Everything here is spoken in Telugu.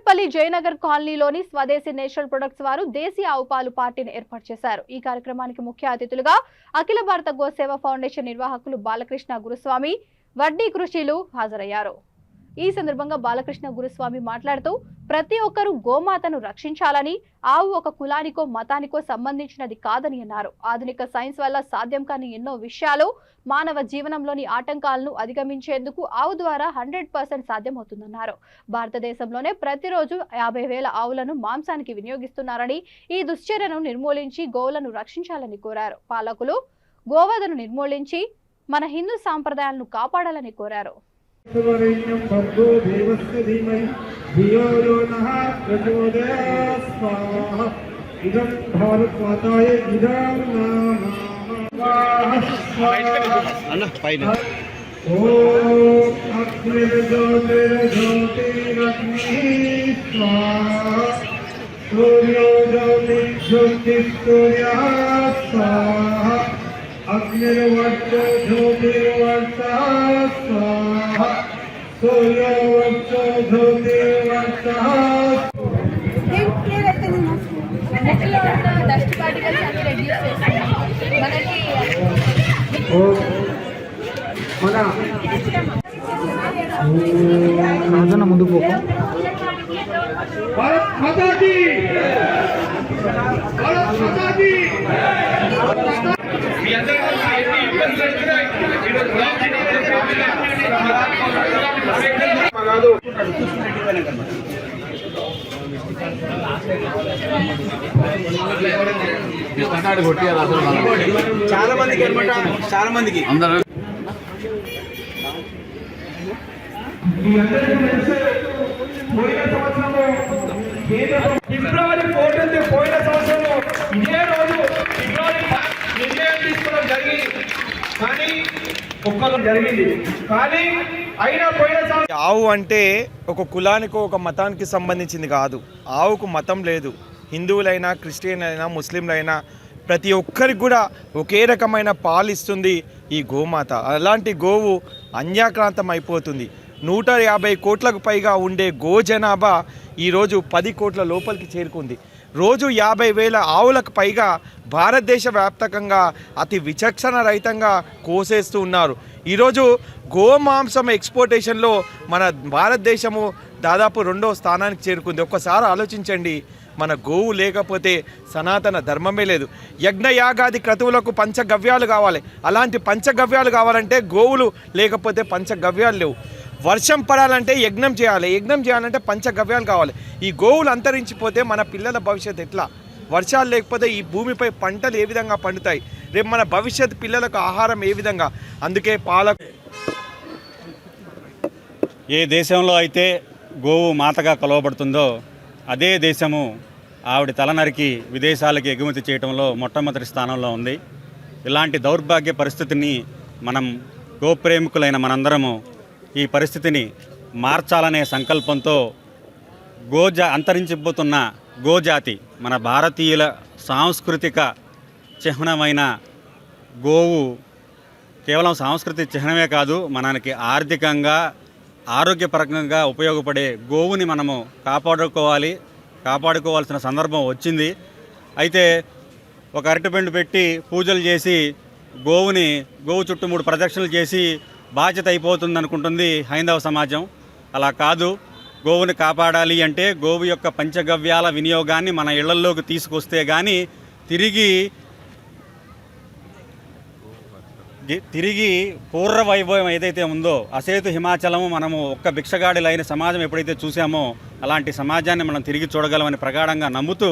కూకట్పల్లి జయనగర్ కాలనీలోని స్వదేశీ నేషనల్ ప్రొడక్ట్స్ వారు దేశీయ ఆవు పాలు పార్టీని ఏర్పాటు చేశారు। ఈ కార్యక్రమానికి ముఖ్య అతిథులుగా అఖిల భారత గోసేవ ఫౌండేషన్ నిర్వాహకులు బాలకృష్ణ గురుస్వామి, వడ్డీ కృషిలు హాజరయ్యారు। ఈ సందర్భంగా బాలకృష్ణ గురుస్వామి మాట్లాడుతూ ప్రతి ఒక్కరూ గోమాతను రక్షించాలని, ఆవు ఒక కులానికో మతానికో సంబంధించినది కాదని అన్నారు। ఆధునిక సైన్స్ వల్ల సాధ్యం కాని ఎన్నో విషయాలు మానవ జీవనంలోని ఆటంకాలను అధిగమించేందుకు ఆవు ద్వారా 100% సాధ్యమవుతుందన్నారు। భారతదేశంలోనే ప్రతిరోజు 50,000 ఆవులను మాంసానికి వినియోగిస్తున్నారని, ఈ దుశ్చర్యను నిర్మూలించి గోవులను రక్షించాలని కోరారు। పాలకులు గోవధను నిర్మూలించి మన హిందూ సాంప్రదాయాలను కాపాడాలని కోరారు। अग्निर्वच्च ज्योतिर्वच्च स्वाहा सूर्यवच्च ज्योतिर्वच्च డస్ట్ పార్టికల్స్ అన్ని రెడ్యూస్ చేస్తాయి మనకి రాజన్న ముందు పోకు భారత్ మాతా కీ భారత్ మాతా కీ చాలా మందికి అనమాట, చాలా మందికి ఫిబ్రవరి 14 పోయిన సంవత్సరము ఇదే రోజు నిర్ణయం తీసుకోవడం జరిగింది, కానీ అయినా పోయిన ఆవు అంటే ఒక కులానికో ఒక మతానికి సంబంధించింది కాదు। ఆవుకు మతం లేదు। హిందువులైనా, క్రిస్టియన్ అయినా, ముస్లింలైనా ప్రతి ఒక్కరికి కూడా ఒకే రకమైన పాలు ఇస్తుంది ఈ గోమాత। అలాంటి గోవు అన్యాక్రాంతం అయిపోతుంది। 150 కోట్లకు పైగా ఉండే గో జనాభా ఈరోజు 10 కోట్ల లోపలికి చేరుకుంది। రోజు 50,000 ఆవులకు పైగా భారతదేశ వ్యాప్తంగా అతి విచక్షణ రహితంగా కోసేస్తూ ఉన్నారు। ఈరోజు గోమాంసం ఎక్స్పోర్టేషన్లో మన భారతదేశము దాదాపు 2వ స్థానానికి చేరుకుంది। ఒక్కసారి ఆలోచించండి, మన గోవు లేకపోతే సనాతన ధర్మమే లేదు। యజ్ఞయాగాది క్రతువులకు పంచగవ్యాలు కావాలి, అలాంటి పంచగవ్యాలు కావాలంటే గోవులు లేకపోతే పంచగవ్యాలు లేవు। వర్షం పడాలంటే యజ్ఞం చేయాలి, యజ్ఞం చేయాలంటే పంచగవ్యాలు కావాలి। ఈ గోవులు అంతరించిపోతే మన పిల్లల భవిష్యత్తు ఎట్లా? వర్షాలు లేకపోతే ఈ భూమిపై పంటలు ఏ విధంగా పండుతాయి? రేపు మన భవిష్యత్ పిల్లలకు ఆహారం ఏ విధంగా? అందుకే ఏ దేశంలో అయితే గోవు మాతగా కొలవబడుతుందో అదే దేశము ఆవిడ తలనరికి విదేశాలకు ఎగుమతి చేయడంలో మొట్టమొదటి స్థానంలో ఉంది। ఇలాంటి దౌర్భాగ్య పరిస్థితిని మనం గోప్రేమికులైన మనందరము ఈ పరిస్థితిని మార్చాలనే సంకల్పంతో అంతరించిపోతున్న గోజాతి, మన భారతీయుల సాంస్కృతిక చిహ్నమైన గోవు కేవలం సాంస్కృతిక చిహ్నమే కాదు, మనకి ఆర్థికంగా, ఆరోగ్యపరంగా ఉపయోగపడే గోవుని మనము కాపాడుకోవాల్సిన సందర్భం వచ్చింది। అయితే ఒక అరటిపండు పెట్టి పూజలు చేసి గోవు చుట్టూ 3 ప్రదక్షిణలు చేసి బాధ్యత అయిపోతుంది అనుకుంటుంది హైందవ సమాజం। అలా కాదు, గోవుని కాపాడాలి అంటే గోవు యొక్క పంచగవ్యాల వినియోగాన్ని మన ఇళ్లల్లోకి తీసుకొస్తే కానీ తిరిగి పూర్వ వైభవం ఏదైతే ఉందో, అసేతు హిమాచలము మనము ఒక్క భిక్షగాడిలైన సమాజం ఎప్పుడైతే చూసామో అలాంటి సమాజాన్ని మనం తిరిగి చూడగలమని ప్రగాఢంగా నమ్ముతూ